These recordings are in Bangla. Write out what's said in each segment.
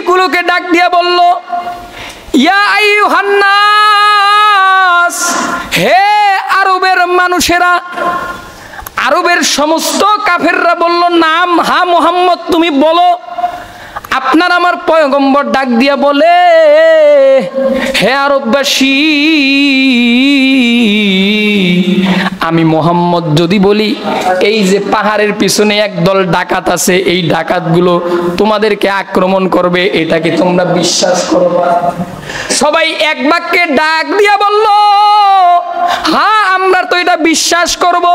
মালিকগুলোকে ডাক দিয়া বলল, ইয়া আইয়ুহান নাস, হে আরবের মানুষেরা। আরবের সমস্ত কাফেররা বলল, নাম, হা মুহাম্মদ তুমি বলো। আপনার আমার পয়গম্বর ডাক দিয়া বলে, হে আরববাসী, আমি মোহাম্মদ যদি বলি এই যে পাহাড়ের পিছনে একদল ডাকাত আছে, এই ডাকাতগুলো তোমাদেরকে আক্রমণ করবে, এটা কি তোমরা বিশ্বাস করবা? সবাই এক বাক্যে ডাক দিয়া বলল, হ্যাঁ আমরা তো এটা বিশ্বাস করব,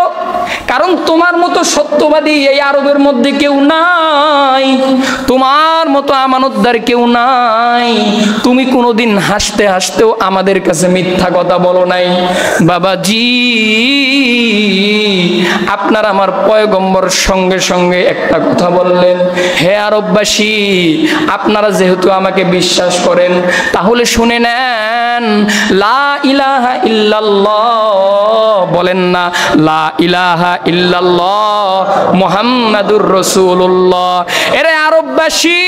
কারণ তোমার মতো সত্যবাদী এই আরবের মধ্যে কেউ নাই, তোমার মতো আমানতদার কেউ নাই, তুমি কোনোদিন হাসতে হাসতেও আমাদের কাছে মিথ্যা কথা বলো নাই। বাবাজি, আপনার আমার পয়গম্বর সঙ্গে সঙ্গে একটা কথা বললেন, হে আরববাসী, আপনারা যেহেতু আমাকে বিশ্বাস করেন, তাহলে শুনে নেন, লা ইলাহা ইল্লাল্লাহ বলেন না, লা ইলাহা ইল্লাল্লাহ মুহাম্মাদুর রাসূলুল্লাহ। এরে আরববাসী,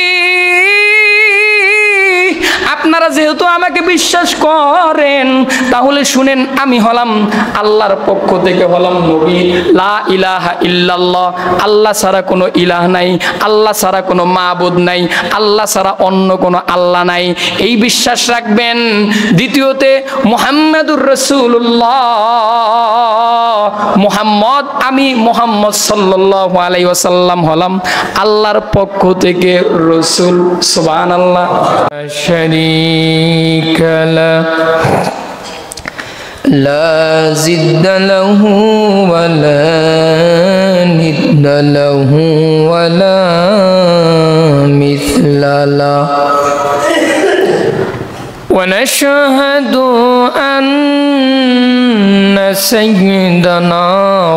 আপনারা যেহেতু আমাকে বিশ্বাস করেন, তাহলে শুনেন, আমি হলাম আল্লাহর পক্ষ থেকে হলাম নবী। লা ইলাহা ইল্লাল্লাহ, আল্লাহ ছাড়া কোনো ইলাহ নাই, আল্লাহ ছাড়া কোনো মাবুদ নাই, আল্লাহ ছাড়া অন্য কোনো আল্লাহ নাই, এই বিশ্বাস রাখবেন। দ্বিতীয়তে মুহাম্মাদুর রাসূলুল্লাহ, মুহাম্মদ, আমি মুহাম্মদ সাল্লাল্লাহু আলাইহি ওয়াসাল্লাম হলাম আল্লাহর পক্ষ থেকে রাসূল। সুবহানাল্লাহ। شريك له لا ضد له ولا ند له ولا مثل له ونشهد أن سيدنا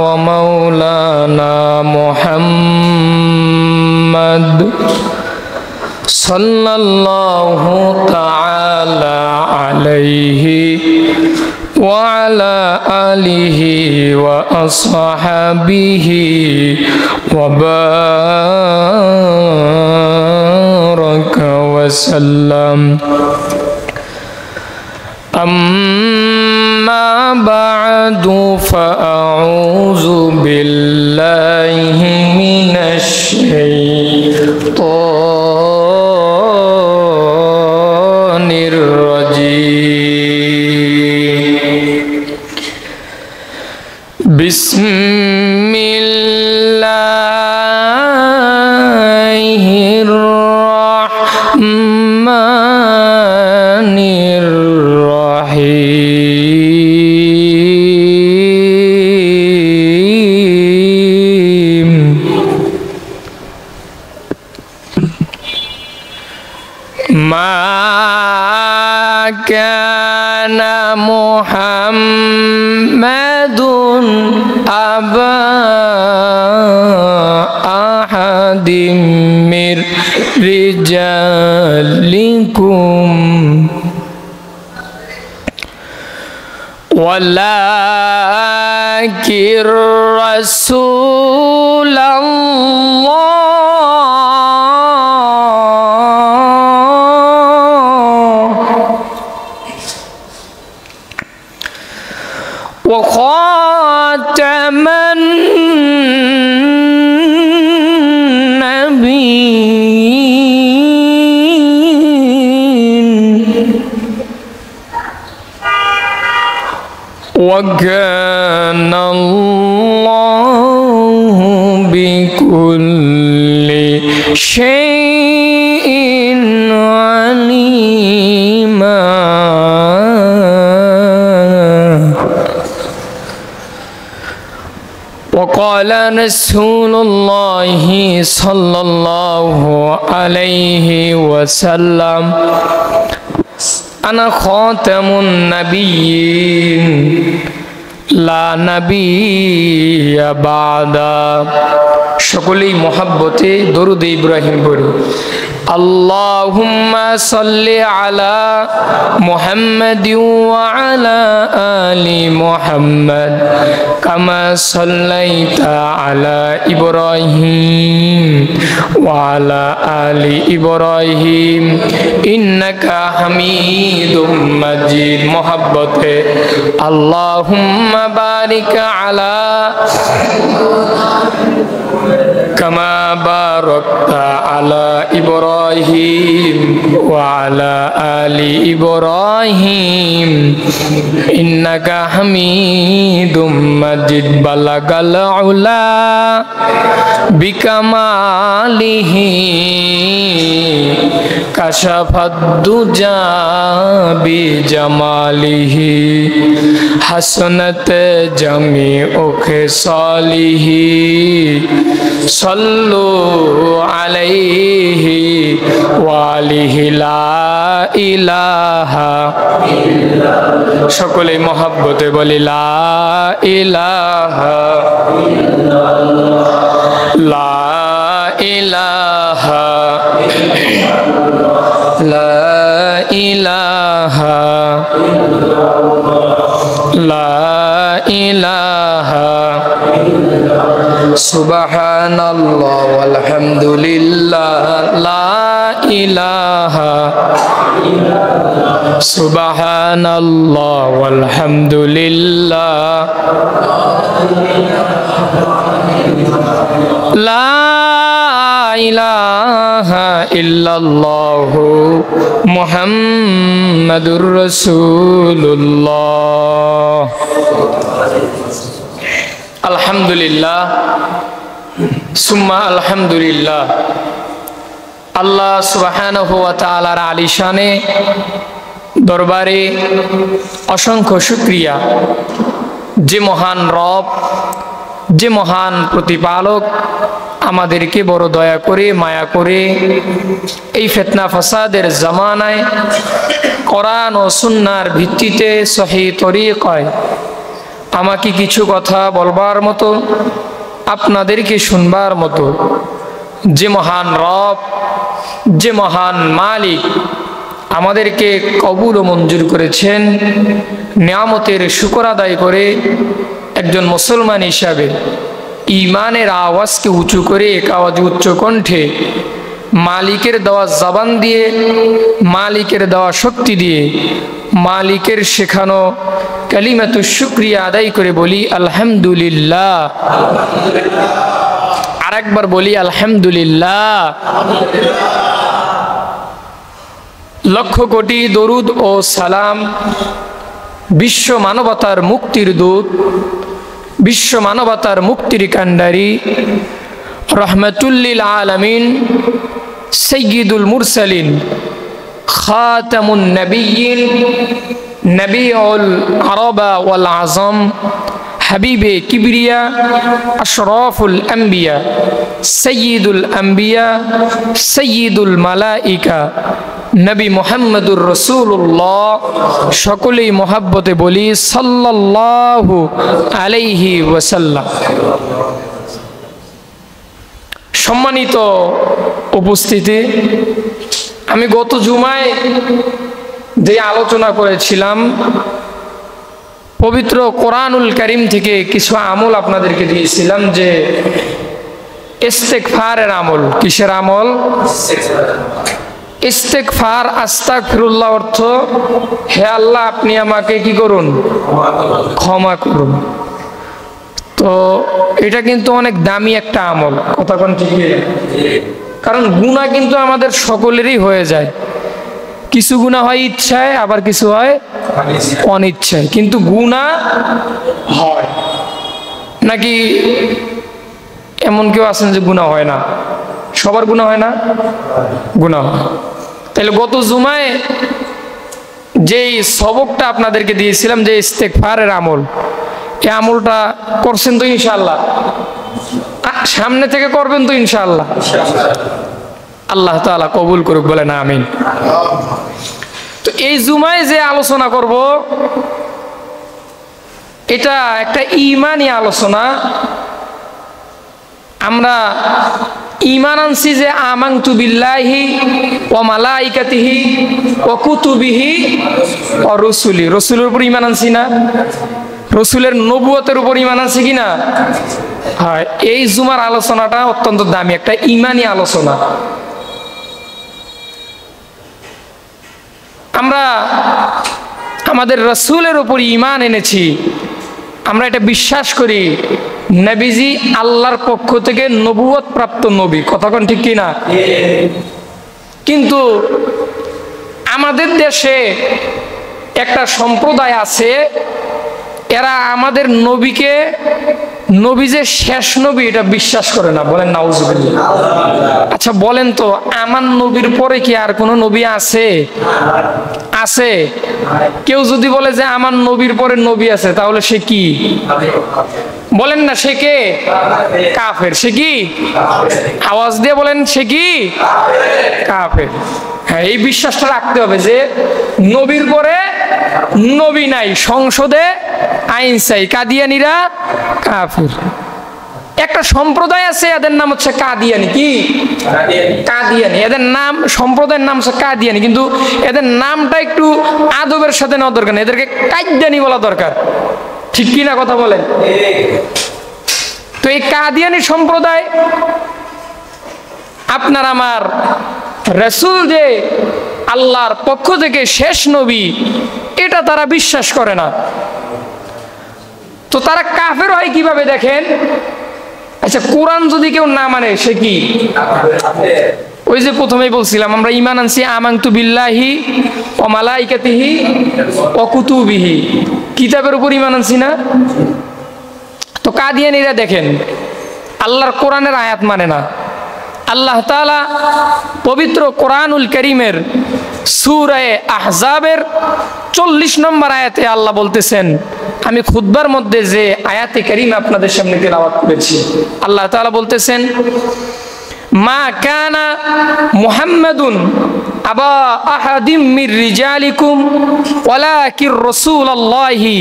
ومولانا محمد सल्लल्लाहु ताला अलैहि व अला आलिहि व अस्हाबिहि व बारक व सल्लम। अम्मा बअदु फअऊज़ु बिल्लाहि मिनश शैतानिर रजीम। बिस्मिल्लाहिर रहमानिर रहीम। मा काना मुहम्मदुन अबा अहदिम मिर रिजालिकुम वलाकिर रसूलल्लाह व खातमन नबीय्यीन व काना अल्लाहु बिकुल्लि शैइन अलीमा। وقال رسول الله صلى الله عليه وسلم أنا خاتم النبيين لا نبي بعد। সকলেই মহব্বতে দরুদ ইব্রাহিম পড়ি। আল্লাহুম্মা সাল্লি আলা মুহাম্মাদিন ওয়া আলা আলি মুহাম্মাদ কামা সাল্লাইতা আলা ইব্রাহিম ওয়া আলা আলি ইব্রাহিম ইন্নাকা হামিদুম মাজিদ। মোহাব্বতে আল্লাহুম্মা বারিক আলা কামা বারাকতা আলা ইব্রাহিম ওয়া আলা আলি ইব্রাহিম ইন্নাকা হামিদুম মাজিদ। বালাগাল উলা বিকামালিহি কাশাফাদ দুজা বিজামালিহি হাসনাত জামিউ খিসালিহি সাল্লু আলাইহি ওয়া আলিহি লা ইলাহা ইল্লাল্লাহ। সকলে মহব্বতে বলি লা ইলাহা ইল্লাল্লাহ, লা ইলাহা লা ইলাহা লা ইলাহা সুবহানাল্লাহ ওয়ালহামদুলিল্লাহ লা ইলাহা সুবহানাল্লাহ ওয়ালহামদুলিল্লাহ লা ইলাহা ইল্লাল্লাহ মুহাম্মাদুর রাসূলুল্লাহ। আলহামদুলিল্লাহ সুম্মা আলহামদুলিল্লাহ। আল্লাহ সুবহানাহু ওয়া তাআলার আলিশানে দরবারে অসংখ্য শুকরিয়া, যে মহান রব, যে মহান প্রতিপালক আমাদেরকে বড় দয়া করে মায়া করে এই ফিতনা ফাসাদের জামানায় কোরআন ও সুন্নাহর ভিত্তিতে সহিহ তরিকায় আমাকে কিছু কথা বলবার মতো, আপনাদেরকে শুনবার মতো যে মহান রব, যে মহান মালিক আমাদেরকে কবুল ও মঞ্জুর করেছেন, নিয়ামতের শুকর আদায় করে একজন মুসলমান হিসাবে ঈমানের আওয়াজকে উঁচু করে এক আওয়াজে উচ্চ কণ্ঠে মালিকের দেওয়া জবান দিয়ে, মালিকের দেওয়া শক্তি দিয়ে, মালিকের শেখানো কালিমাতুশ শুকরিয়া আদায় করে বলি আলহামদুলিল্লাহ। আরেকবার বলি আলহামদুলিল্লাহ। লক্ষ কোটি দরুদ ও সালাম বিশ্ব মানবতার মুক্তির দূত, বিশ্ব মানবতার মুক্তির কান্ডারি, রহমাতুল্লিল আলামিন, সাইয়্যিদুল মুরসালিন, খাতামুন নবিয়্যিন, নবিউল আরবা ওয়াল আজম, হাবিবে কিবরিয়া, আশরাফুল আম্বিয়া, সাইয়্যিদুল আম্বিয়া, সাইয়্যিদুল মালাইকা, নবী মুহাম্মদুর রাসূলুল্লাহ। সকলেই মহব্বতে বলি সাল্লাল্লাহু আলাইহি ওয়াসাল্লাম। সম্মানিত উপস্থিতি, আমি গত জুমায় যে আলোচনা করেছিলাম পবিত্র কোরআনুল কারীম থেকে কিছু আমল আপনাদেরকে দিয়েছিলাম, যে ইস্তেগফারের আমল। কিসের আমল? ইস্তেগফার, আস্তাগফিরুল্লাহ অর্থ হে আল্লাহ আপনি আমাকে কি করুন? ক্ষমা করুন। তো এটা কিন্তু অনেক দামি একটা আমল, কথা কোন ঠিক? কারণ গুনাহ কিন্তু আমাদের সকলেরই হয়ে যায়। কিছু গুনাহ হয় ইচ্ছায়, আবার কিছু হয় অনিচ্ছায়, কিন্তু গুনাহ হয় নাকি? এমন কেউ আছেন যে গুনাহ হয় না? সবার গুনাহ হয় না? গুনাহ হয়। তাহলে গত জুমায় যেই সবকটা আপনাদেরকে দিয়েছিলাম, যে ইস্তেগফারের আমল, এই আমলটা করছেন তো ইনশাআল্লাহ? সামনে থেকে করবেন তো ইনশাআল্লাহ? আল্লাহ তাআলা কবুল করুক, বলেন আমিন। তো এই জুমায় যে আলোচনা করব, এটা একটা ঈমানি আলোচনা। আমরা ঈমান আনছি যে আমানতু বিল্লাহি ওয়া মালাইকাতিহি ওয়া কুতুবিহি ওয়া রুসুলি, রসুলের উপর ঈমান আনছি না? রসুলের নবুয়তের উপর ঈমান আনছি কি না? হ্যাঁ, এই জুমার আলোচনাটা অত্যন্ত দামি একটা ঈমানি আলোচনা। আমরা আমাদের রসুলের উপর ঈমান এনেছি, আমরা এটা বিশ্বাস করি নবীজি আল্লাহর পক্ষ থেকে নবুয়ত প্রাপ্ত নবী, কথা কোন ঠিক কিনা? কিন্তু আমাদের দেশে একটা সম্প্রদায় আছে, এরা আমাদের নবীকে নবী যে শেষ নবী এটা বিশ্বাস করে না, বলেন নাউজুবিল্লাহ। আচ্ছা বলেন তো, আমার নবীর পরে কি আর কোন নবী আছে? আছে? কেউ যদি বলে যে আমার নবীর পরে নবী আছে, তাহলে সে কি? বলেন না, সে কে? কাফের। সে কি? আওয়াজ দিয়ে বলেন, সে কি? কাফের। হ্যাঁ, এই বিশ্বাসটা রাখতে হবে যে নবীর পরে নবী নাই, সংসদে আইন চাই। কাদিয়ানীরা কাফের। একটা সম্প্রদায় আছে, এদের নাম হচ্ছে কাদিয়ানী। কি? কাদিয়ানী। এদের নাম, সম্প্রদায়ের নাম হচ্ছে কাদিয়ানী, কিন্তু এদের নামটা একটু আদবের সাথে নেওয়া দরকার নেই, এদেরকে কাদিয়ানী বলা দরকার, ঠিক কিনা কথা বলেন? তো এই কাদিয়ানী সম্প্রদায় আপনার আমার রাসূল যে আল্লাহর পক্ষ থেকে শেষ নবী, এটা তারা বিশ্বাস করে না। তো তারা কাফের হয় কিভাবে দেখেন? আচ্ছা, কোরআন যদি কেউ না মানে সে কি? ওই যে প্রথমেই বলছিলাম, আমরা ঈমান আনছি আমানতু বিল্লাহি ওয়া মালাইকাতিহি ওয়া কুতুবিহি, কিতাবের উপর ঈমান আনছি না? তো কাদিয়ানীরা দেখেন আল্লাহর কোরআনের আয়াত মানে না। আল্লাহ তাআলা পবিত্র কোরআনুল কারীমের সূরা আহজাবের 40 নম্বর আয়াতে আল্লাহ বলতেছেন, আমি খুতবার মধ্যে যে আয়াতে কারীমা আপনাদের সামনে তেলাওয়াত করেছি, আল্লাহ তাআলা বলতেছেন, মা কানা মুহাম্মাদুন আবা আহাদিম মির রিজালিকুম ওয়ালাকির রাসূলুল্লাহি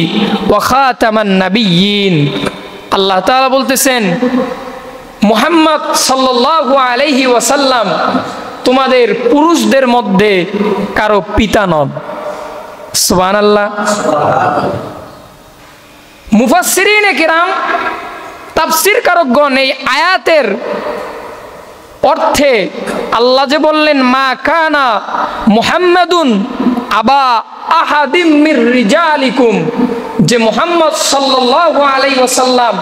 ওয়া খাতামান নাবিয়্যিন। আল্লাহ তাআলা বলতেছেন, মুহাম্মদ সাল্লাল্লাহু আলাইহি ওয়াসাল্লাম তোমাদের পুরুষদের মধ্যে কারো পিতা নন। সুবহানাল্লাহ। মুফাসসিরিনে কিরাম, তাফসীরকারকগণ এই আয়াতের অর্থে আল্লাহ যে বললেন মা কানা মুহাম্মাদুন আবা আহাদিম মির রিজালিকুম, যে মুহাম্মদ সাল্লাল্লাহু আলাইহি ওয়াসাল্লাম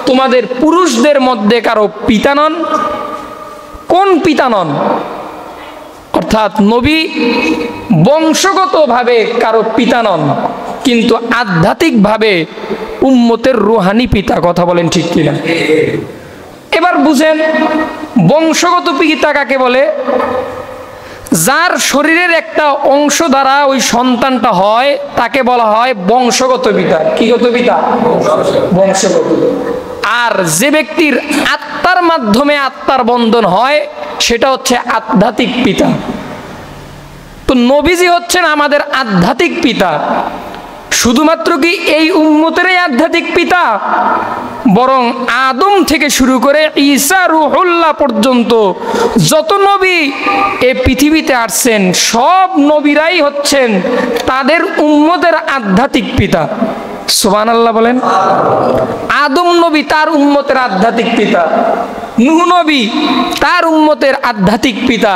তোমাদের পুরুষদের মধ্যে কারো পিতা নন। কোন পিতা নন? অর্থাৎ নবী বংশগতভাবে কারো পিতা নন, কিন্তু আধ্যাত্মিকভাবে উম্মতের রুহানি পিতা, কথা বলেন ঠিক কিনা? এবার বুঝেন বংশগত পিতা কাকে বলে? যার শরীরের একটা অংশ দ্বারা ওই সন্তানটা হয় তাকে বলা হয় বংশগত পিতা। কি গত পিতা? বংশগত। আর যে ব্যক্তির আত্মার মাধ্যমে আত্মার বন্ধন হয় সেটা হচ্ছে আধ্যাত্মিক পিতা। তো নবীজি হচ্ছেন আমাদের আধ্যাত্মিক পিতা। শুধুমাত্র কি এই উম্মতেরই আধ্যাত্মিক পিতা, বরং আদম থেকে শুরু করে ঈসা রূহুল্লাহ পর্যন্ত যত নবী এই পৃথিবীতে আসছেন সব নবীরাই হচ্ছেন তাদের উম্মতের আধ্যাত্মিক পিতা। সুবহানাল্লাহ বলেন। আদম নবী তার উম্মতের আধ্যাত্মিক পিতা, নূহ নবী তার উম্মতের আধ্যাত্মিক পিতা,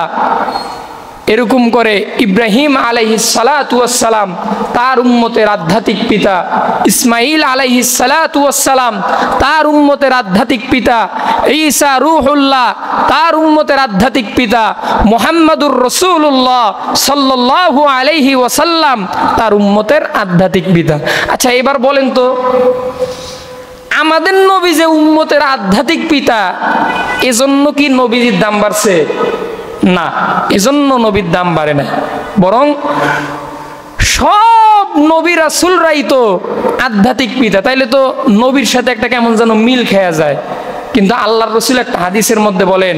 এরকম করে ইব্রাহিম আলাইহিস সালাতু ওয়াস সালাম তার উম্মতের আধ্যাত্মিক পিতা, ইসমাঈল আলাইহিস সালাতু ওয়াস সালাম তার উম্মতের আধ্যাত্মিক পিতা, ঈসা রূহুল্লাহ তার উম্মতের আধ্যাত্মিক পিতা, মুহাম্মাদুর রাসূলুল্লাহ সাল্লাল্লাহু আলাইহি ওয়াসাল্লাম তার উম্মতের আধ্যাত্মিক পিতা। আচ্ছা এবার বলেন তো, আমাদের নবী যে উম্মতের আধ্যাত্মিক পিতা, এজন্য কি নবীর দাম বাড়ছে? না, এজন্য নবীর দাম বাড়ে না, বরং সব নবী রাসূলরাই তো আধ্যাত্মিক পিতা। তাইলে তো নবীর সাথে একটা কেমন যেন মিল খেয়া যায়। কিন্তু আল্লাহর রাসূল একটা হাদিসের মধ্যে বলেন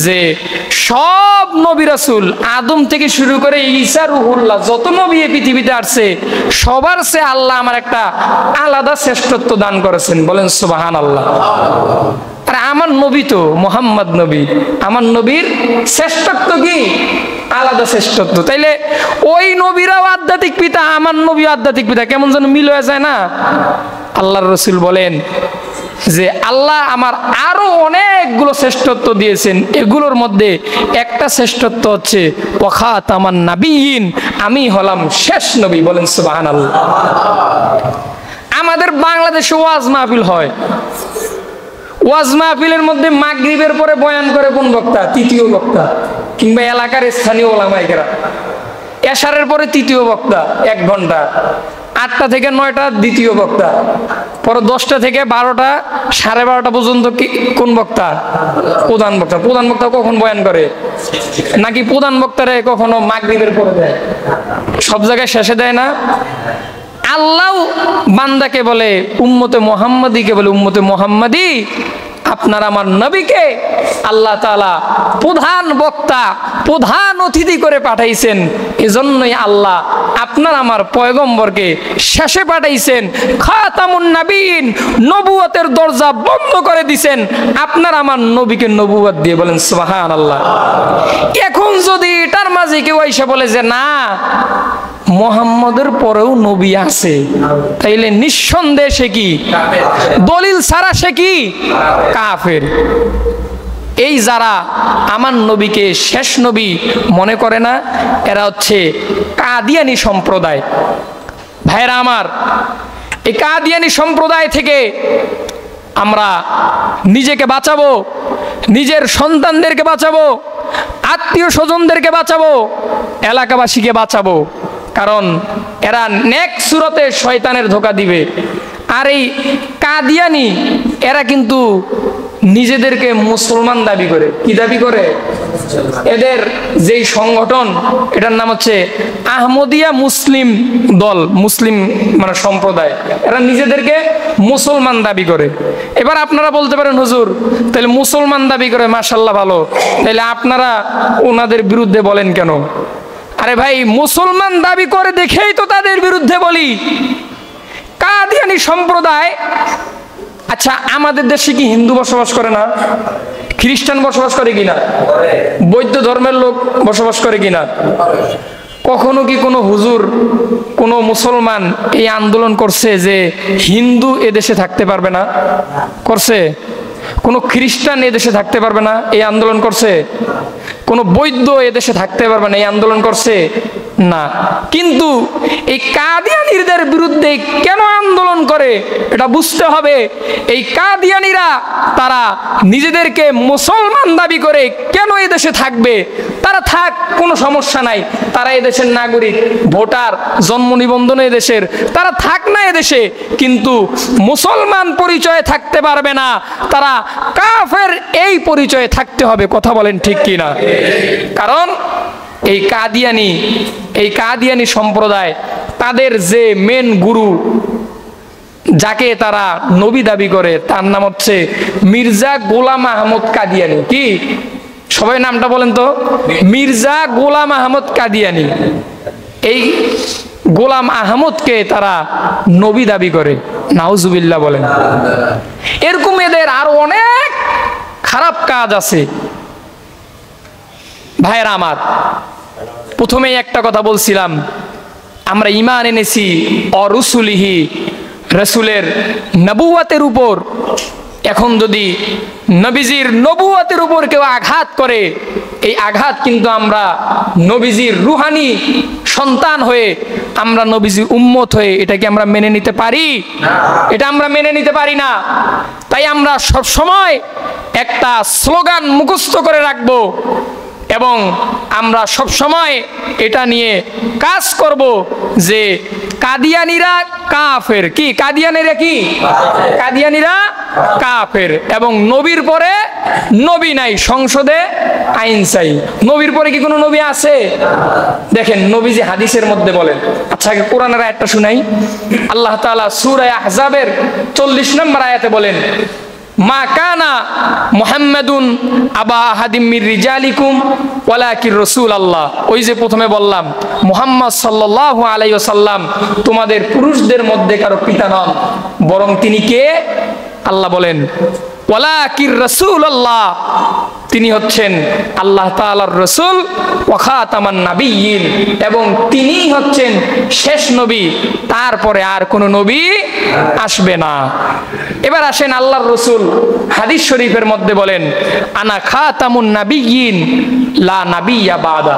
যে সব নবী রাসূল আদম থেকে শুরু করে ঈসা রূহুল্লাহ যত নবী এই পৃথিবীতে আসছে সবার চেয়ে আল্লাহ আমার একটা আলাদা শ্রেষ্ঠত্ব দান করেছেন। বলেন সুবহানাল্লাহ। আর আরে আমার নবী তো মুহাম্মদ নবী, আমার নবীর শ্রেষ্ঠত্ব কি আলাদা শ্রেষ্ঠত্ব। তাইলে ওই নবীরাও আধ্যাত্মিক পিতা, আমার নবী আধ্যাত্মিক পিতা, কেমন যেন মিল হয়ে যায় না? আল্লাহর রাসূল বলেন যে আল্লাহ আমার আরো অনেকগুলো শ্রেষ্ঠত্ব দিয়েছেন, এগুলোর মধ্যে একটা শ্রেষ্ঠত্ব হচ্ছে ওয়াখাতামান নাবিয়িন, আমি হলাম শেষ নবী। বলেন সুবহানাল্লাহ। আমাদের বাংলাদেশে ওয়াজ মাহফিল হয়, ওয়াজ মাহফিলের মধ্যে মাগরিবের পরে বয়ান করে কোন বক্তা? তৃতীয় বক্তা, কিংবা এলাকার স্থানীয় ওলামায়ে কেরাম। এশারের পরে তৃতীয় বক্তা 1 ঘন্টা, 8টা থেকে 9টা দ্বিতীয় বক্তা, পরে 10টা থেকে 12টা 12:30 পর্যন্ত কোন বক্তা? প্রধান বক্তা। প্রধান বক্তা কখন বয়ান করে? নাকি প্রধান বক্তারে কখনো মাগরিবের পরে দেয়? সব জায়গায় শেষে দেয় না? আল্লাহ বান্দাকে বলে, উম্মতে মুহাম্মাদীকে বলে, উম্মতে মুহাম্মাদী আপনার আমার নবীকে আল্লাহ তাআলা প্রধান বক্তা, প্রধান অতিথি করে পাঠাইছেন। এজন্যই আল্লাহ আপনার আমার পয়গম্বরকে শেষে পাঠাইছেন। খাতামুন নাবিয়িন, নবুয়তের দরজা বন্ধ করে দিয়েছেন আপনার আমার নবীকে নবুয়ত দিয়ে। বলেন সুবহানাল্লাহ। এখন যদি এটার মাঝে কেউ এসে বলে যে না, মুহাম্মদের পরেও নবী আছে, তাইলে নিঃসন্দেহে সে কি? দলিল ছাড়া সে কি? কাফের। এই যারা আমার নবীকে শেষ নবী মনে করে না, এরা হচ্ছে কাদিয়ানী সম্প্রদায়। ভাইরা আমার, এই কাদিয়ানী সম্প্রদায় থেকে আমরা নিজেকে বাঁচাবো, নিজের সন্তানদেরকে বাঁচাবো, আত্মীয় স্বজনদেরকে বাঁচাবো, এলাকাবাসীকে বাঁচাবো। কারণ এরা নেক সুরতে শয়তানের ধোঁকা দিবে। আর এই কাদিয়ানী এরা কিন্তু নিজেদেরকে মুসলমান দাবি করে। কি দাবি করে? এদের যেই সংগঠন, এটার নাম হচ্ছে আহমদিয়া মুসলিম দল, মুসলিম মানে সম্প্রদায়। এরা নিজেদেরকে মুসলমান দাবি করে। এবার আপনারা বলতে পারেন হুজুর তাহলে মুসলমান দাবি করে, মাশাআল্লাহ ভালো, তাহলে আপনারা ওনাদের বিরুদ্ধে বলেন কেন? আরে ভাই, মুসলমান দাবি করে দেখেই তো তাদের বিরুদ্ধে বলি। কাদিয়ানী সম্প্রদায়, আচ্ছা আমাদের দেশে কি হিন্দু বসবাস করে না? খ্রিস্টান বসবাস করে কিনা? বৌদ্ধ ধর্মের লোক বসবাস করে কিনা? কখনো কি কোনো হুজুর, কোনো মুসলমান এই আন্দোলন করছে যে হিন্দু এদেশে থাকতে পারবে না? করছে? কোনো খ্রিস্টান এদেশে থাকতে পারবে না এই আন্দোলন করছে? কোনো বৌদ্ধ এদেশে থাকতে পারবে না এই আন্দোলন করছে? না। কিন্তু এই কাদিয়ানীদের বিরুদ্ধে কেন আন্দোলন করে এটা বুঝতে হবে। এই কাদিয়ানীরা তারা নিজেদেরকে মুসলমান দাবি করে কেন এই দেশে থাকবে? তারা থাক, কোনো সমস্যা নাই, তারা এদেশের নাগরিক, ভোটার, জন্ম নিবন্ধন এদেশের, তারা থাক না এদেশে, কিন্তু মুসলমান পরিচয়ে থাকতে পারবে না, তারা কাফের এই পরিচয়ে থাকতে হবে। কথা বলেন ঠিক কিনা? কারণ এই কাদিয়ানী সম্প্রদায়, তাদের যে মেন গুরু, যাকে তারা নবী দাবি করে, তার নাম হচ্ছে মির্জা গোলাম আহমদ কাদিয়ানী। কি? সবাই নামটা বলেন তো। মির্জা গোলাম আহমদ কাদিয়ানী। এই গোলাম আহমদকে তারা নবী দাবি করে। নাউজুবিল্লাহ বলেন। এরকম এদের আরো অনেক খারাপ কাজ আছে। ভাইরা আমার, প্রথমেই একটা কথা বলছিলাম, আমরা ঈমান এনেছি অরুসুলিহি, রাসূলের নবুয়তের উপর। এখন যদি নবীজির নবুয়তের উপর কেউ আঘাত করে, এই আঘাত কিন্তু আমরা নবীজির রুহানি সন্তান হয়ে, আমরা নবীজির উম্মত হয়ে এটা কি আমরা মেনে নিতে পারি? এটা আমরা মেনে নিতে পারি না। তাই আমরা সব সময় একটা স্লোগান মুখস্থ করে রাখবো এবং আমরা সব সময় এটা নিয়ে কাজ করব যে কাদিয়ানীরা কাফের। কি? কাদিয়ানীরা কি? কাদিয়ানীরা কাফের। এবং নবীর পরে নবী নাই, সংসদে আইন চাই। নবীর পরে কি কোনো নবী আছে? দেখেন নবীজি হাদিসের মধ্যে বলেন। আচ্ছা কোরআনের আয়াতটা শুনাই। আল্লাহ তাআলা সূরা আহজাবের 40 নম্বর আয়াতে বলেন, মা কানা মুহাম্মাদুন আবা আহাদিম মির রিজালিকুম ওয়ালাকির রাসূলুল্লাহ। ওই যে প্রথমে বললাম মুহাম্মদ সাল্লাল্লাহু আলাইহি ওয়াসাল্লাম তোমাদের পুরুষদের মধ্যে কারো পিতা নন, বরং তিনি কে? আল্লাহ বলেন ওয়ালাকির রাসূলুল্লাহ, তিনি হচ্ছেন আল্লাহ তাআলার রাসূল, ওয়া খাতামান নাবিয়্যিন, এবং তিনি হচ্ছেন শেষ নবী, তারপরে আর কোনো নবী আসবে না। এবার আসেন আল্লাহর রাসূল হাদিস শরীফের মধ্যে বলেন, আনা খাতামুন নাবিয়্যিন লা নাবিয়্যা বাদা।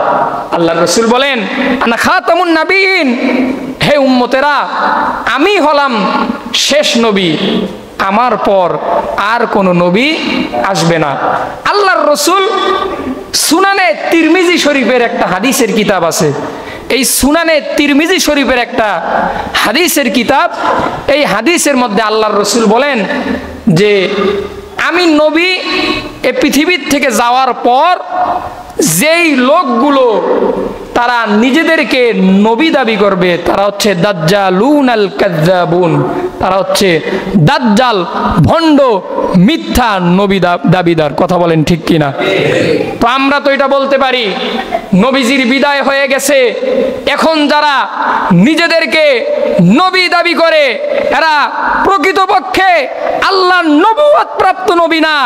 আল্লাহর রাসূল বলেন, আনা খাতামুন নাবিয়্যিন, হে উম্মতেরা, আমি হলাম শেষ নবী, আমার পর আর কোনো নবী আসবে না। আল্লাহর রাসূল সুনানে তিরমিজি শরীফের একটা হাদিসের কিতাব আছে, এই সুনানে তিরমিজি শরীফের একটা হাদিসের কিতাব, এই হাদিসের মধ্যে আল্লাহর রাসূল বলেন যে আমি নবী এই পৃথিবীর থেকে যাওয়ার পর যেই লোকগুলো তারা নিজেদেরকে নবী দাবি করবে, তারা হচ্ছে দাজ্জালুন আল কাযযাবুন, তারা হচ্ছে দাজ্জাল, ভণ্ড, মিথ্যা নবী দাবিদার। কথা বলেন ঠিক কিনা? তো আমরা তো এটা বলতে পারি নবীজির বিদায় হয়ে গেছে, এখন যারা নিজেদেরকে নবী দাবি করে এরা প্রকৃতপক্ষে আল্লাহর নবুয়ত প্রাপ্ত নবী না,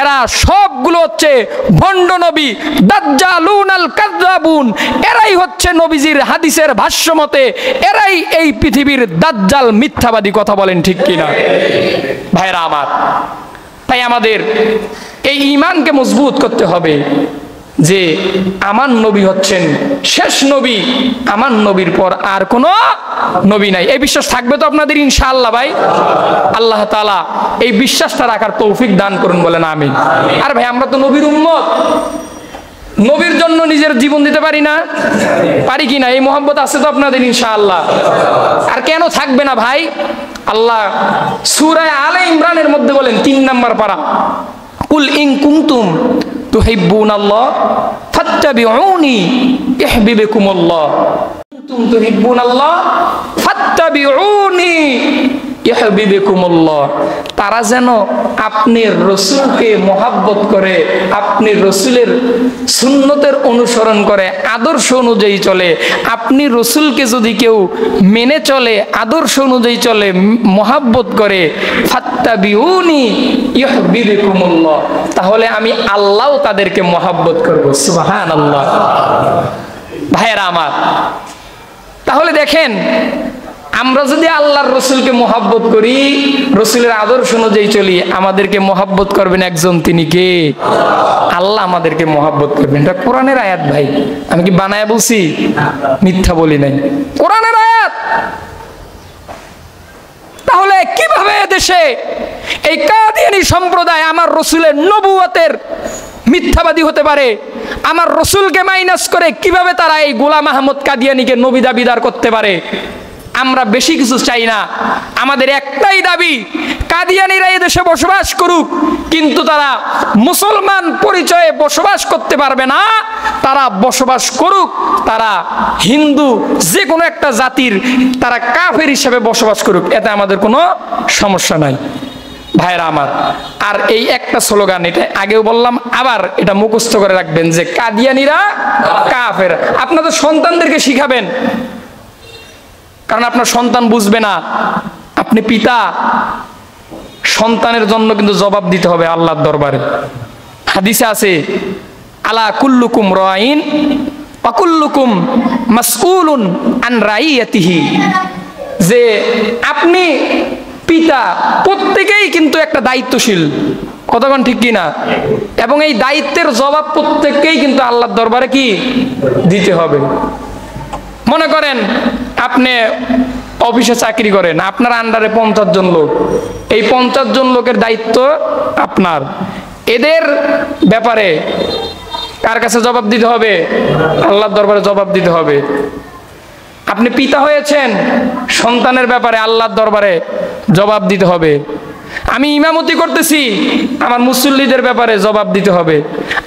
এরা সবগুলো হচ্ছে ভণ্ড নবী, দাজ্জালুন আল কাযযাবুন। এরাই হচ্ছে নবীজির হাদিসের ভাষ্য মতে এরাই এই পৃথিবীর দাজ্জাল, মিথ্যাবাদী। কথা বলেন ঠিক কিনা ভাইরা আমার? তাই আমাদের এই ঈমানকে মজবুত করতে হবে যে আমার নবী হচ্ছেন শেষ নবী, আমার নবীর পর আর কোনো নবী নাই। এই বিশ্বাস থাকবে তো আপনাদের ইনশাআল্লাহ ভাই? আল্লাহ তাআলা এই বিশ্বাসটা রাখার তৌফিক দান করুন, বলেন আমিন। আর ভাই আমরা তো নবীর উম্মত, নবীর জন্য নিজের জীবন দিতে পারি না? পারি কি না? এই মোহাম্মত আছে তো আপনাদের ইনশাআল্লাহ। আর কেন থাকবে না ভাই? আল্লাহ সূরা আলে ইমরানের মধ্যে বলেন, 3 নম্বর পারা, কুল ইন কুনতুম তুহিব্বুনাল্লাহ ফাত্তাবিউনি ইউহিব্বুকুমুল্লাহ, কুনতুম তুহিব্বুনাল্লাহ ফাত্তাবিউনি ইউহিব্বুকুমুল্লাহ। তারা যেন আপনি রাসূলকে মহব্বত করে, আপনি রাসূলের সুন্নতের অনুসরণ করে, আদর্শ অনুযায়ী চলে। আপনি রাসূলকে যদি কেউ মেনে চলে, আদর্শ অনুযায়ী চলে, মহব্বত করে, ফাত্তাবিউনি ইউহিব্বুকুমুল্লাহ, তাহলে আমি আল্লাহও তাদেরকে মহব্বত করব। সুবহানাল্লাহ। ভাইয়েরা আমার, তাহলে দেখেন আমরা যদি আল্লাহর রাসূলকে মহব্বত করি, রাসূলের আদর্শ অনুযায়ী চলি, আমাদেরকে মহব্বত করবেন একজন, তিনি কে? আল্লাহ আমাদেরকে মহব্বত করবেন। এটা কোরআনের আয়াত ভাই, আমি কি বানায়া বলছি? মিথ্যা বলি নাই, কোরআনের আয়াত। তাহলে কিভাবে দেশে এই কাদিয়ানী সম্প্রদায় আমার রাসূলের নবুয়তের মিথ্যাবাদী হতে পারে? আমার রাসূলকে মাইনাস করে কিভাবে তারা এই গোলাম আহমদ কাদিয়ানীকে নবী দাবিদার করতে পারে? আমরা বেশি কিছু চাই না, আমাদের একটাই দাবি, কাদিয়ানীরা এই দেশে বসবাস করুক, কিন্তু তারা মুসলমান পরিচয়ে বসবাস করতে পারবে না। তারা বসবাস করুক, তারা হিন্দু যে কোনো একটা জাতির, তারা কাফের হিসেবে বসবাস করুক, এতে আমাদের কোনো সমস্যা নাই ভাইরা আমার। আর এই একটা স্লোগান, এটা আগেও বললাম, আবার এটা মুখস্থ করে রাখবেন যে কাদিয়ানীরা কাফের। আপনাদের সন্তানদেরকে শিখাবেন, কারণ আপনার সন্তান বুঝবে না, আপনি পিতা, সন্তানের জন্য কিন্তু জবাব দিতে হবে আল্লাহর দরবারে। হাদিসে আছে, আলা কুল্লুকুম রাইন ওয়া কুল্লুকুম মাসউলুন আন রাইয়াতিহি, যে আপনি পিতা, প্রত্যেকেই কিন্তু একটা দায়িত্বশীল। কতক্ষণ ঠিক কিনা? এবং এই দায়িত্বের জবাব প্রত্যেককেই কিন্তু আল্লাহর দরবারে কি দিতে হবে। মনে করেন আপনি অফিসে চাকরি করেন, আপনার আন্ডারে 50 জন লোক, এই 50 জন লোকের দায়িত্ব আপনার। এদের ব্যাপারে কার কাছে জবাব দিতে হবে? আল্লাহর দরবারে জবাব দিতে হবে। আপনি পিতা হয়েছেন, সন্তানের ব্যাপারে আল্লাহর দরবারে জবাব দিতে হবে। আমি ইমামতি করতেছি, আমার মুসল্লিদের ব্যাপারে জবাব দিতে হবে।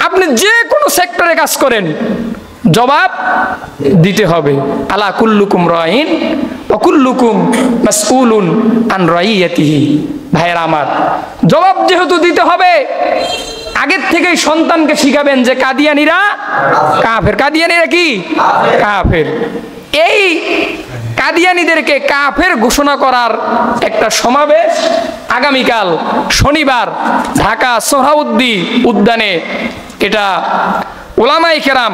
আপনি যে কোনো সেক্টরে কাজ করেন, জবাব দিতে হবে। আলা কুল্লুকুম রাইন ওয়া কুল্লুকুম মাসউলুন আন রাইয়াতিহি। ভাইয়েরা আমার, জবাব যেহেতু দিতে হবে, আগের থেকেই সন্তানকে শিখাবেন যে কাদিয়ানীরা কাফের। কাদিয়ানীরা কি? কাফের। এই কাদিয়ানীদেরকে কাফের ঘোষণা করার একটা সমাবেশ আগামীকাল শনিবার ঢাকা সোহরাওয়ার্দী উদ্যানে। এটা ওলামায়ে কেরাম,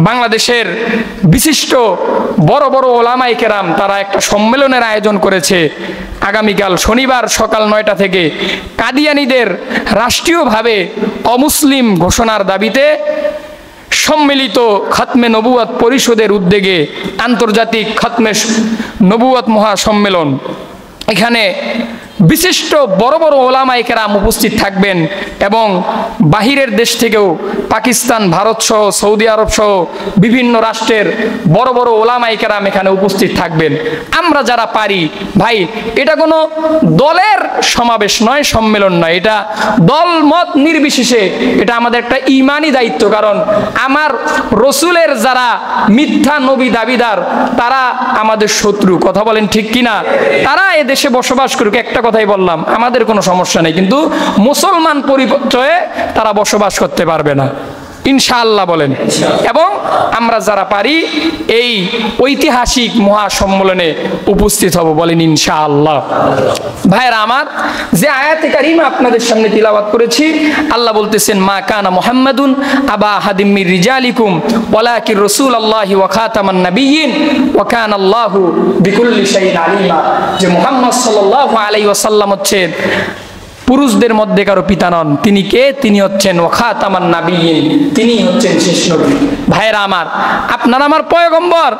বাংলাদেশের বিশিষ্ট বড় বড় ওলামায়ে কেরাম তারা একটা সম্মেলনের আয়োজন করেছে আগামীকাল শনিবার সকাল 9টা থেকে। কাদিয়ানীদের রাষ্ট্রীয়ভাবে অমুসলিম ঘোষণার দাবিতে সম্মিলিত খাতমে নবুয়ত পরিষদের উদ্যোগে আন্তর্জাতিক খাতমে নবুয়ত মহাসম্মেলন। এখানে বিশিষ্ট বড় বড় ওলামায়ে কেরাম উপস্থিত থাকবেন এবং বাহিরের দেশ থেকেও পাকিস্তান, ভারত সহ সৌদি আরব সহ বিভিন্ন রাষ্ট্রের বড় বড় ওলামায়ে কেরাম এখানে উপস্থিত থাকবেন। আমরা যারা পারি ভাই, এটা কোনো দলের সমাবেশ নয়, সম্মেলন নয়, এটা দল মত নির্বিশেষে এটা আমাদের একটা ঈমানি দায়িত্ব। কারণ আমার রসুলের যারা মিথ্যা নবী দাবিদার তারা আমাদের শত্রু, কথা বলেন ঠিক কিনা? তারা এদেশে বসবাস করুক, একটা কথাই বললাম, আমাদের কোনো সমস্যা নেই, কিন্তু মুসলমান পরিচয়ে তারা বসবাস করতে পারবে না ইনশাআল্লাহ বলেন। এবং আমরা যারা পারি এই ঐতিহাসিক মহাসম্মেলনে উপস্থিত হব বলেন ইনশাআল্লাহ। ভাইরা আমার, যে আয়াতে কারিমা আপনাদের সামনে তিলাওয়াত করেছি, আল্লাহ বলতেছেন মা কানা মুহাম্মাদুন আবা আহাদিম মির রিজালিকুম ওয়ালাকিন রাসূলুল্লাহি ওয়া খাতামান নাবিয়্যিন ওয়া কানা আল্লাহু বিকুল্লি শাইইন আলিমা। যে মুহাম্মদ সাল্লাল্লাহু আলাইহি ওয়াসাল্লাম হচ্ছেন পুরুষদের মধ্যে কারো পিতা নন। তিনি কে? তিনি হচ্ছেন ওয়া খাতামান নাবিয়্যিন, তিনি হচ্ছেন শেষ নবী। ভাইরা আমার, আপনারা আমার পয়গম্বর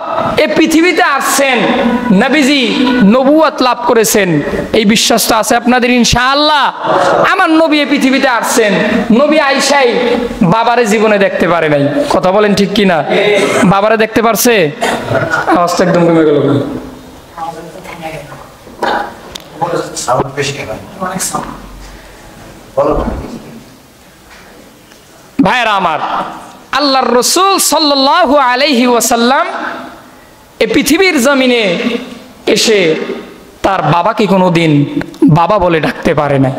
এই পৃথিবীতে আসছেন, নবীজি নবুয়ত লাভ করেছেন, এই বিশ্বাসটা আছে আপনাদের ইনশাআল্লাহ? আমার নবী এই পৃথিবীতে আসছেন, নবী আয়েশাই বাবারে জীবনে দেখতে পারে নাই, কথা বলেন ঠিক কিনা? বাবারে দেখতে পারছে? আওয়াজটা একদম কমে গেল। ভাইরা আমার, আল্লাহর রাসূল সাল্লাল্লাহু আলাইহি ওয়াসাল্লাম এই পৃথিবীর জমিনে এসে তার বাবাকে কোনোদিন বাবা বলে ডাকতে পারে না।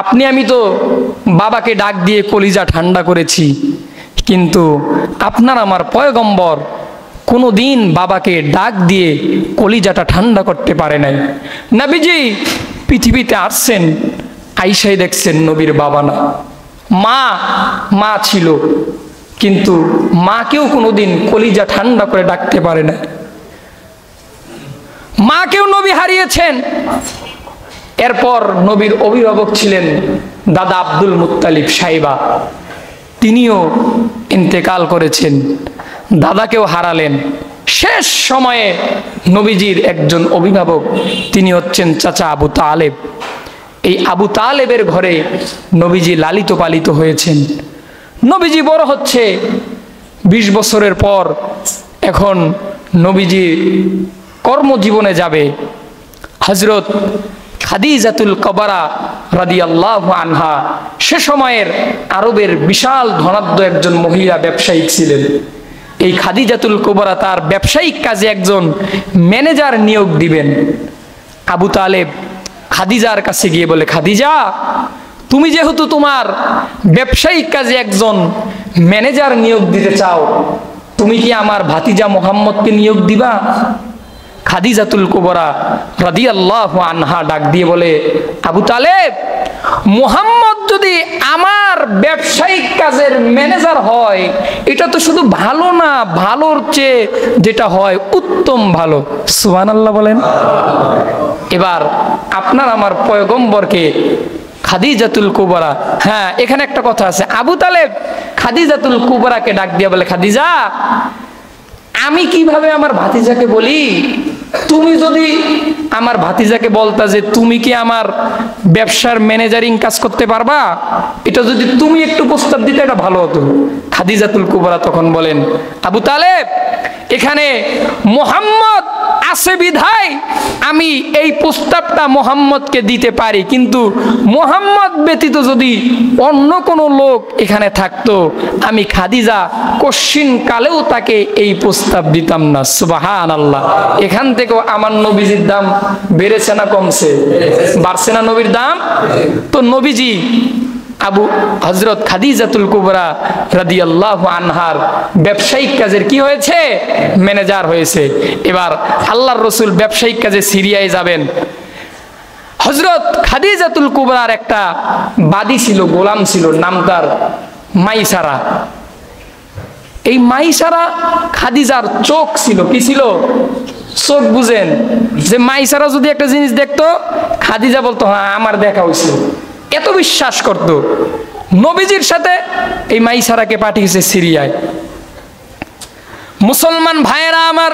আপনি আমি তো বাবাকে ডাক দিয়ে কলিজা ঠান্ডা করেছি, কিন্তু আপনার আমার পয়গম্বর কোনোদিন বাবাকে ডাক দিয়ে কলিজাটা ঠান্ডা করতে পারে নাই। নবীজি পৃথিবীতে আসছেন, আয়েশাই দেখছেন নবীর বাবা না, মা ছিল, কিন্তু মাকেও কোনোদিন কলিজা ঠান্ডা করে ডাকতে পারে না। মাকেও নবী হারিয়েছেন। এরপর নবীর অভিভাবক ছিলেন দাদা আব্দুল মুত্তালিব সাইবা, তিনিও ইন্তেকাল করেছেন, দাদাকেও হারালেন। শেষ সময়ে নবীজির একজন অভিভাবক তিনি হচ্ছেন চাচা আবু তালেব। এই আবু তালেবের ঘরে নবীজি লালিত পালিত হয়েছেন। নবীজি বড় হচ্ছে, 20 বছরের পর এখন নবীজি কর্মজীবনে যাবে। হযরত খাদিজাতুল কুবরা রাদিয়াল্লাহু আনহা সে সময়ের আরবের বিশাল ধনাঢ্য একজন মহিলা ব্যবসায়িক ছিলেন। এই খাদিজাতুল কুবরা তার ব্যবসায়িক কাজে একজন ম্যানেজার নিয়োগ দিবেন। আবু তালেব খাদিজার কাছে গিয়ে বলে, খাদিজা, তুমি যেহেতু তোমার ব্যবসায়িক কাজে একজন ম্যানেজার নিয়োগ দিতে চাও, তুমি কি আমার ভাতিজা মুহাম্মদকে নিয়োগ দিবা? খাদিজাতুল কুবরা রাদিয়াল্লাহু আনহা ডাক দিয়ে বলে, আবু তালেব, মুহাম্মদ যদি আমার ব্যবসায়িক কাজের ম্যানেজার হয়, এটা তো শুধু ভালো না, ভালোর চেয়ে যেটা হয় উত্তম ভালো। সুবহানাল্লাহ বলেন। এবার আপনার আমার পয়গম্বরকে খাদিজাতুল কুবরা, হ্যাঁ এখানে একটা কথা আছে, আবু তালেব খাদিজাতুল কুবরাকে ডাক দিয়ে বলে, খাদিজা, আমি কিভাবে আমার ভাতিজাকে বলি? তুমি যদি আমার ভাতিজাকে বলতা যে তুমি কি আমার ব্যবসার ম্যানেজারিং কাজ করতে পারবা, এটা যদি তুমি একটু প্রস্তাব দিতে এটা ভালো হতো। খাদিজাতুল কুবরা তখন বলেন, আবু তালেব, এখানে মুহাম্মদ আছে বিধায় আমি এই প্রস্তাবটা মুহাম্মদকে দিতে পারি, কিন্তু মুহাম্মদ ব্যতীত যদি অন্য কোনো লোক এখানে থাকতো, আমি খাদিজা কশ্চিন কালেও তাকে এই প্রস্তাব দিতাম না। সুবহানাল্লাহ। এখান থেকেও আমার নবীজির দাম বেড়েছে না কমছে? বাড়ছে না নবীর দাম? তো নবীজি আবু হযরত খাদিজাতুল কুবরা রাদিয়াল্লাহু আনহার ব্যবসায়িক কাজের কি হয়েছে, ম্যানেজার হয়েছে। এবার আল্লাহর রাসূল ব্যবসায়িক কাজে সিরিয়ায় যাবেন। হযরত খাদিজাতুল কুবরার একটা বাদী ছিল, গোলাম ছিল, নাম তার মাইসারা। এই মাইসারা খাদিজার চোখ ছিল, কি ছিল, চোখ বুঝেন, যে মাইসারা যদি একটা জিনিস দেখতো খাদিজা বলতো হ্যাঁ আমার দেখা হয়েছে, এত বিশ্বাস করত। নবীজির সাথে এই মাইসারাকে পাঠিয়েছে সিরিয়ায়। মুসলমান ভাইয়েরা আমার,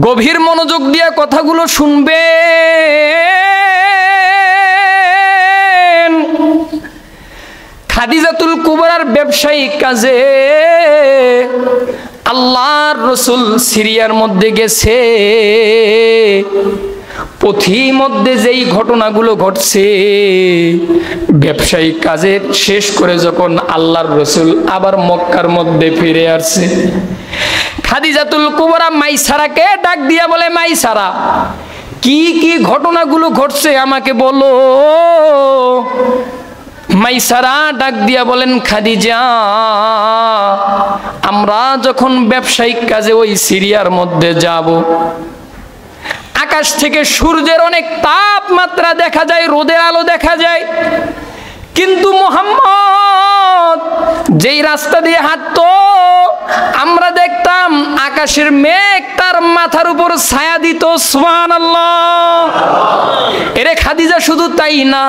গভীর মনোযোগ দিয়ে কথাগুলো শুনবে। খাদিজাতুল কুবরার ব্যবসায়িক কাজে আল্লাহর রাসূল সিরিয়ার মধ্যে গেছে। পথিমধ্যে যেই ঘটনাগুলো ঘটছে, ব্যবসায়িক কাজে শেষ করে যখন আল্লাহর রাসূল আবার মক্কার মধ্যে ফিরে আসছে, খাদিজাতুল কুবরা মাইসারাকে ডাক দিয়া বলে, মাইসারা কি কি ঘটনাগুলো ঘটছে আমাকে বলো। মাইসারা ডাক দিয়া বলেন, খাদিজা আমরা যখন ব্যবসায়িক কাজে ওই সিরিয়ার মধ্যে যাব, আকাশ থেকে সূর্যের অনেক তাপমাত্রা দেখা যায়, রোদের আলো দেখা যায়, কিন্তু মুহাম্মদ যেই রাস্তা দিয়ে হাঁটতো আমরা দেখতাম আকাশের মেঘ তার মাথার উপর ছায়া দিত। সুবহানাল্লাহ। এরে খাদিজা শুধু তাই না,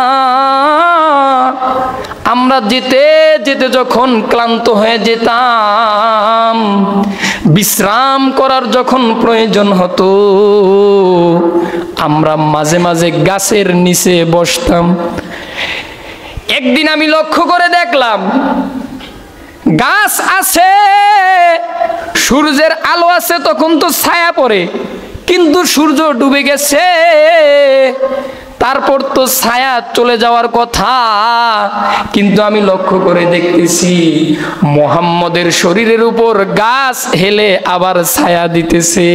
আমরা যেতে যেতে যখন ক্লান্ত হয়ে যেতাম, বিশ্রাম করার যখন প্রয়োজন হতো, আমরা মাঝে মাঝে গাছের নিচে বসতাম। একদিন আমি লক্ষ্য করে দেখলাম গাছ আছে, সূর্যের আলো আছে, তখন তো ছায়া পড়ে, কিন্তু সূর্য ডুবে গেছে, তারপর তো ছায়া চলে যাওয়ার কথা, কিন্তু আমি লক্ষ্য করে দেখতেছি মুহাম্মদের শরীরের উপর গাছ হেলে আবার ছায়া দিতেছে।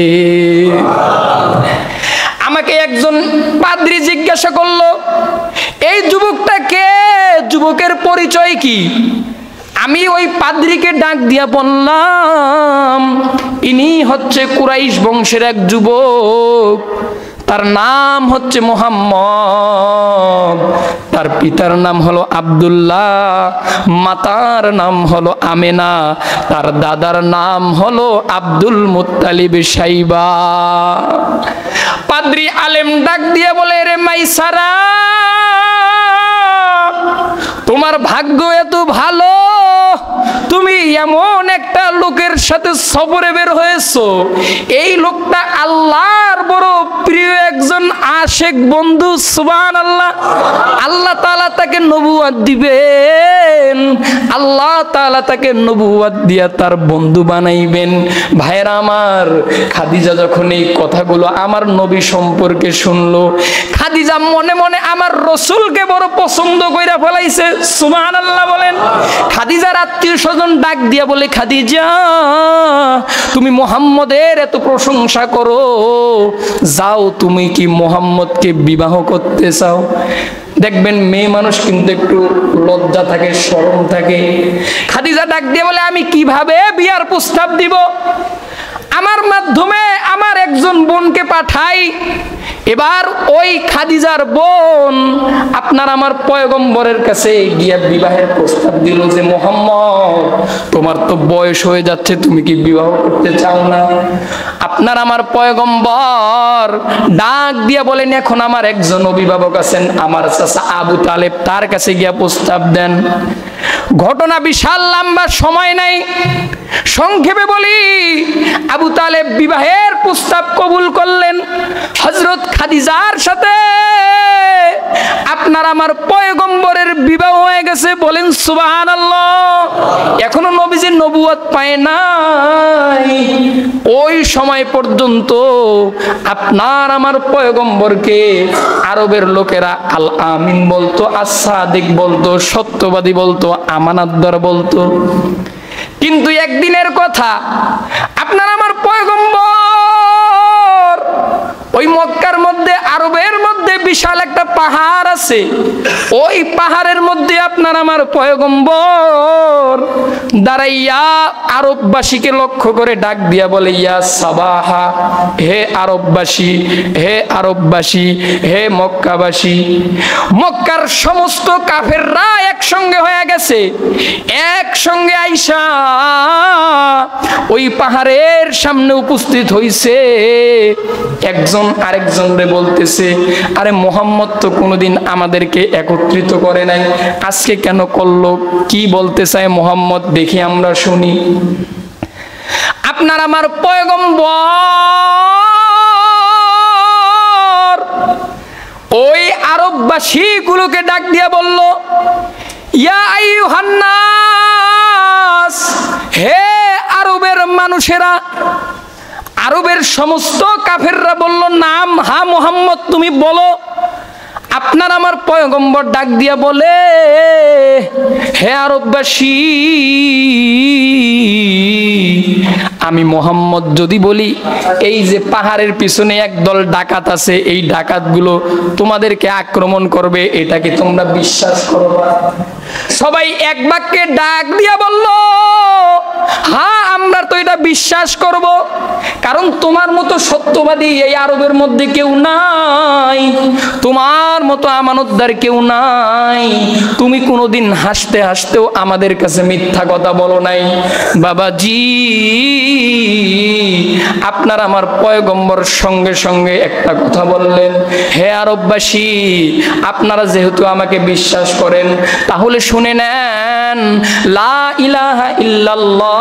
আমাকে একজন পাদ্রী জিজ্ঞাসা করলো, এই যুবকটা কে, যুবকের পরিচয় কি? আমি ওই পাদ্রীকে ডাক দিয়া বললাম, ইনি হচ্ছে কুরাইশ বংশের এক যুবক, তার নাম হচ্ছে মুহাম্মদ, তার পিতার নাম হলো আব্দুল্লাহ, মাতার নাম হলো আমেনা, তার দাদার নাম হলো আব্দুল মুত্তালিব সাইবা। পাদ্রী আলেম ডাক দিয়ে বলে, রে মাইসারা তোমার ভাগ্য এত ভালো, তুমি এমন একটা লোকের সাথে সফরে বের হয়েছো, এই লোকটা আল্লাহর বড় প্রিয় একজন আশেক বন্ধু। সুবহানাল্লাহ। আল্লাহ তাআলা তাকে নবুয়ত দিবেন, আল্লাহ তাআলা তাকে নবুয়ত দিয়া তার বন্ধু বানাইবেন। ভাইরা আমার, খাদিজা যখন এই কথাগুলো আমার নবী সম্পর্কে শুনলো, খাদিজা মনে মনে আমার রাসূলকে বড় পছন্দ কইরা ফেলাইছে। সুবহানাল্লাহ বলেন। খাদিজার আত্মীয় স্বজন ডাক দিয়া বলে, খাদিজা তুমি মুহাম্মদের এত প্রশংসা করো, যাও তুমি কি মুহাম্মদকে বিবাহ করতে চাও? দেখবেন মেয়ে মানুষ কিন্তু একটু লজ্জা থাকে, শরম থাকে। খাদিজা ডাক দিয়ে বলে, আমি কিভাবে বিয়ার প্রস্তাব দিব? আমার মাধ্যমে আমার একজন বোনকে পাঠাই। এবার ওই খাদিজার বোন আপনার আমার পয়গম্বরের কাছে গিয়া বিবাহের প্রস্তাব দিল যে, মুহাম্মদ তোমার তো বয়স হয়ে যাচ্ছে, তুমি কি বিবাহ করতে চাও না? আপনার আমার পয়গম্বর ডাক দিয়া বলেন, এখন আমার একজন অভিভাবক আছেন, আমার চাচা আবু তালেব, তার কাছে গিয়া প্রস্তাব দেন। ঘটনা বিশাল লম্বা, সময় নাই, সংক্ষেপে বলি, আবু তালেব বিবাহের প্রস্তাব কবুল করলেন। হযরত খাদিজার সাথে আপনার আমার পয়গম্বরের বিবাহ হয়ে গেছে। বলেন সুবহানাল্লাহ। এখনো নবীজির নবুয়ত পায় নাই। ওই সময় পর্যন্ত আপনার আমার পয়গম্বরকে আরবের লোকেরা আল আমিন বলতো, as-সাদিক বলতো, সত্যবাদী বলতো, আমানতদার বলতো। কিন্তু একদিনের কথা, আপনার আমার পয়গম্বর ওই মক্কার মধ্যে, আরবের মধ্যে বিশাল একটা পাহাড় আছে, ওই পাহাড়ের মধ্যে আপনার আমার পয়গম্বর দাঁড়াইয়া আরববাসীকে লক্ষ্য করে ডাক দিয়া বলে, ইয়া সাবাহা, হে আরববাসী, হে আরববাসী, হে মক্কাবাসী। মক্কার সমস্ত কাফেররা একসঙ্গে হয়ে গেছে, একসঙ্গে আইসা ওই পাহাড়ের সামনে উপস্থিত হইছে। একজন আরেকজনরে বলতেছে, আরে মোহাম্মদ তো কোনোদিন আমাদেরকে একত্রিত করে নাই, আজকে কেন করলো? কি বলতে চায় মোহাম্মদ, দেখি আমরা শুনি। আপনার আমার পয়গম্বর ওই আরববাসী গুলোকে ডাক দিয়া বলল, ইয়া আইয়ুহান নাস, হে আরবের মানুষেরা। আরবের সমস্ত কাফেররা বলল, নাম, হা মুহাম্মদ তুমি বলো। আপনার আমার পয়গম্বর ডাক দিয়া বলে, হে আরববাসী, আমি মোহাম্মদ যদি বলি এই যে পাহাড়ের পিছনে একদল ডাকাত আছে, এই ডাকাতগুলো তোমাদেরকে আক্রমণ করবে, এটা কি তোমরা বিশ্বাস করবা? সবাই এক বাক্যে ডাক দিয়া বলল, হ্যাঁ আমরা তো এটা বিশ্বাস করব, কারণ তোমার মতো সত্যবাদী এই আরবের মধ্যে কেউ নাই, তোমার মতো আমানতদার কেউ নাই, তুমি কোনোদিন হাসতে হাসতেও আমাদের কাছে মিথ্যা কথা বলো নাই। বাবাজি, আপনার আমার পয়গম্বর সঙ্গে সঙ্গে একটা কথা বললেন, হে আরববাসী, আপনারা যেহেতু আমাকে বিশ্বাস করেন, তাহলে শুনে নেন, লা ইলাহা ইল্লাল্লাহ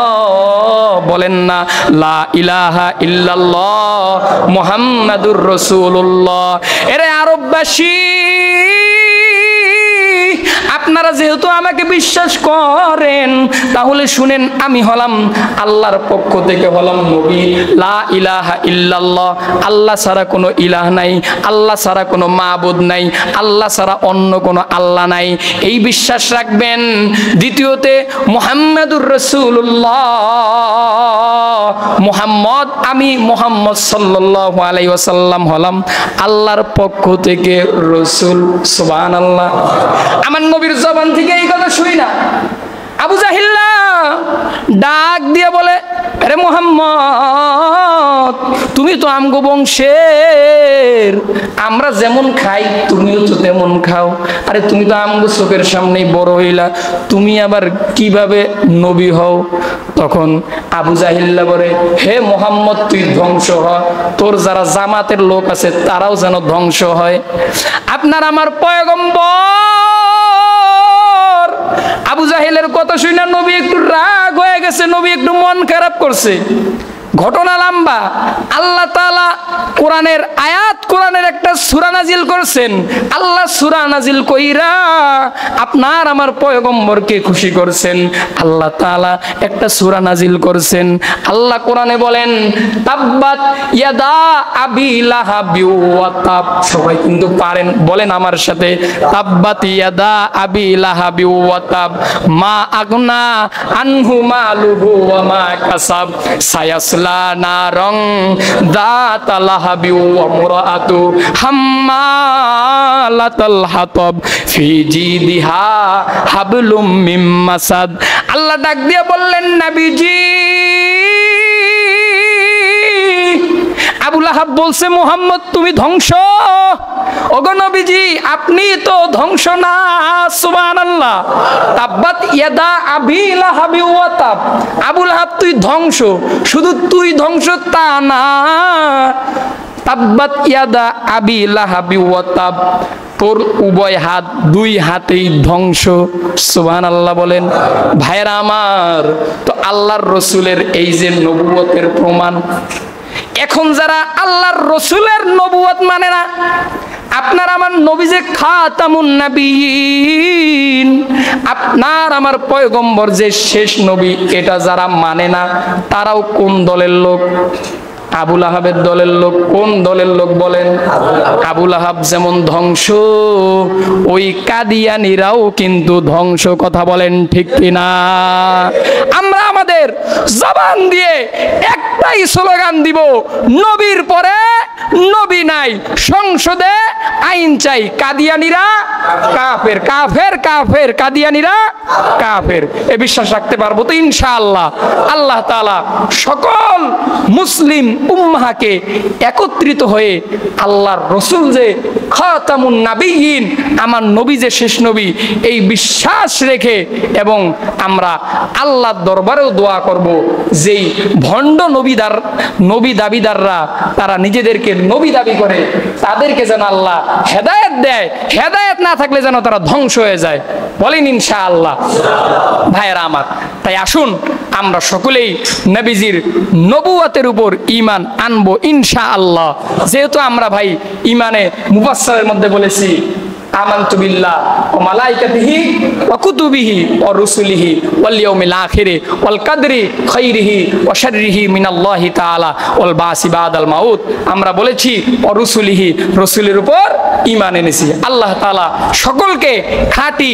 বলেন না, লা ইলাহা ইল্লাল্লাহ মুহাম্মাদুর রাসূলুল্লাহ। এরে আরববাসী, আপনারা যেহেতু আমাকে বিশ্বাস করেন, তাহলে শুনেন, আমি হলাম আল্লাহর পক্ষ থেকে হলাম নবী। লা ইলাহা ইল্লাল্লাহ, আল্লাহ ছাড়া কোনো ইলাহ নাই, আল্লাহ ছাড়া কোনো মাবুদ নাই, আল্লাহ ছাড়া অন্য কোনো আল্লাহ নাই, এই বিশ্বাস রাখবেন। দ্বিতীয়তে, মুহাম্মাদুর রাসূলুল্লাহ, মুহাম্মদ, আমি মুহাম্মদ সাল্লাল্লাহু আলাইহি ওয়াসাল্লাম হলাম আল্লাহর পক্ষ থেকে রাসূল। সুবহানাল্লাহ। আমার নবীর জবান থেকে এই কথা শুই না, আবু জাহিল্লা ডাক দিয়ে বলে, আরে মুহাম্মদ, তুমি তো আমগো বংশের, আমরা যেমন খাই তুমিও তো তেমন খাও, আরে তুমি তো আমগো চোখের সামনেই বড় হইলা, তুমি আবার কিভাবে নবী হও? তখন আবু জাহিল্লা বলে, হে মুহাম্মদ, তুই ধ্বংস হ, তোর যারা জামাতের লোক আছে তারাও যেন ধ্বংস হয়। আপনার আমার পয়গম্বর আবু জাহেলের কথা শুনে নবী একটু রাগ হয়ে গেছে, নবী একটু মন খারাপ করছে। ঘটনা লম্বা, আল্লাহ তাআলা কোরআনের আয়াত, কোরআনের একটা সূরা নাজিল করছেন। আল্লাহ সূরা নাজিল কইরা আপনার আমার পয়গম্বরকে খুশি করছেন। আল্লাহ তাআলা একটা সূরা নাজিল করছেন। আল্লাহ কোরআনে বলেন, তাব্বাত ইয়াদা আবি লাহাবি ওয়া তাব। সবাই কিন্তু পারেন, বলেন আমার সাথে, তাব্বাত ইয়াদা আবি লাহাবি ওয়া তাব, মা আগনা আনহু মালুহু ওয়া মা কাসাব, সায়াসলা নারং দাতা লাহাবি ওয়া মুরাআতু হাম্মালাতাল হাতাব ফি জিদিহা হাবলুম মিম মাসাদ। আল্লাহ ডাক দিয়ে বললেন, নবীজি, আবু লাহাব বলছে, মুহাম্মদ তুমি ধ্বংস। ওগো নবীজি, আপনি তো ধ্বংস না। সুবহানাল্লাহ। তাব্বাত ইয়াদা আবি লাহাবি ওয়া তাব, আবু লাহাব তুই ধ্বংস, শুধু তুই ধ্বংস তা না, তাব্বাত ইয়াদা আবি লাহাবি ওয়া তাব, তোর উভয় হাত, দুই হাতেই ধ্বংস। সুবহানাল্লাহ বলেন। ভাইরা আমার, তো আল্লাহর রাসূলের এই যে নবুয়তের প্রমাণ, এখন যারা আল্লাহর রাসূলের নবুয়ত মানে না, আপনার আমার নবী যে খাতামুন নবীন, আপনার আমার পয়গম্বর যে শেষ নবী, এটা যারা মানে না, তারাও কোন দলের লোক? আবু লাহাবের দলের লোক। কোন দলের লোক বলেন? আবু লাহাব যেমন ধ্বংস, ওই কাদিয়ানীরাও কিন্তু ধ্বংস। কথা বলেন ঠিক কিনা? আমরা আমাদের জবান দিয়ে একটাই স্লোগান দিব, নবীর পরে নবী নাই, সংসদে আইন চাই, কাদিয়ানীরা কাফের, কাফের কাফের, কাদিয়ানীরা কাফের। এ বিশ্বাস রাখতে পারবো তো ইনশাআল্লাহ? আল্লাহ তাআলা সকল মুসলিম উম্মাহকে একত্রিত হয়ে আল্লাহর রসুল যে খাতামুন নাবিয়্যিন, আমার নবী যে শেষ নবী, এই বিশ্বাস রেখে এবং আমরা আল্লাহর দরবারেও দোয়া করব যেই ভণ্ড নবী দাবিদাররা তারা নিজেদেরকে নবী দাবি করে, তাদেরকে যেন আল্লাহ হেদায়েত দেয়, হেদায়েত না থাকলে যেন তারা ধ্বংস হয়ে যায়। বলেন ইনশাআল্লাহ। ভাইয়েরা আমার, তাই আসুন আমরা সকলেই নবীজির নবুয়তের উপর ঈমান আনবো ইনশাআল্লাহ। যেহেতু আমরা ভাই ঈমানে মুফাসসালের মধ্যে বলেছি আমানতু বিল্লাহ ওয়া মালাইকাতিহি ওয়া কুতুবিহি ওয়া রুসুলিহি ওয়াল ইয়াউমিল আখিরি ওয়াল কদরি খাইরিহি ওয়া শাররিহি মিনাল্লাহি তাআলা ওয়াল বাসি বাদাল মাউত। আমরা বলেছি ওয়া রুসুলিহি, রসুলের উপর ঈমান এনেছি। আল্লাহ তাআলা সকলকে খাঁটি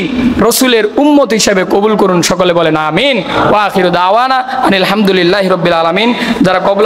রসুলের উম্মত হিসেবে কবুল করুন। সকলে বলেন আমিন। ওয়া আখিরু দাওয়ানা আনিল হামদুলিল্লাহি রাব্বিল আলামিন। যারা কবুল